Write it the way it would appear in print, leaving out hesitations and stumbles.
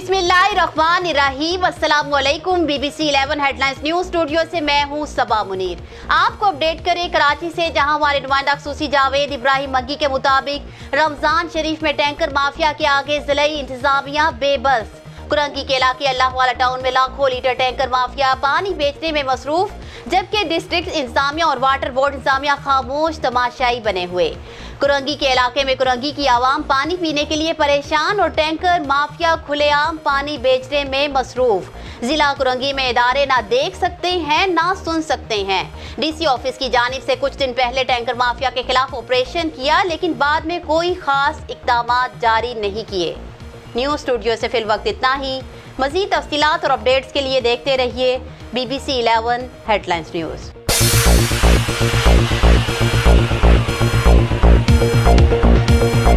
बिस्मिल्लाहिर्रहमानिर्रहीम। अस्सलाम वालेकुम। BBC 11 हेडलाइंस न्यूज स्टूडियो से मैं हूं सबा मुनीर। आपको अपडेट करें कराची से, जहां हमारे नुमाइंदा खसूसी जावेद इब्राहिम मग्गी के मुताबिक रमजान शरीफ में टैंकर माफिया के आगे ज़िलाई इंतजामिया बेबस। कुरंगी के इलाके अल्लाह वाला टाउन में लाखों लीटर टैंकर माफिया पानी बेचने में मसरूफ, जबकि डिस्ट्रिक्ट इंतजामिया और वाटर बोर्ड इंतजामिया खामोश तमाशाई बने हुए। कुरंगी के इलाके में कुरंगी की आवाम पानी पीने के लिए परेशान और टैंकर माफिया खुलेआम पानी बेचने में मसरूफ। जिला कुरंगी में इदारे ना देख सकते हैं ना सुन सकते हैं। DC ऑफिस की जानिब से कुछ दिन पहले टैंकर माफिया के खिलाफ ऑपरेशन किया, लेकिन बाद में कोई खास इक़दामात जारी नहीं किए। न्यूज़ स्टूडियो से फिल वक्त इतना ही। मज़ीद तफ़सीलात और अपडेट्स के लिए देखते रहिए BBC 11 हेडलाइंस न्यूज़।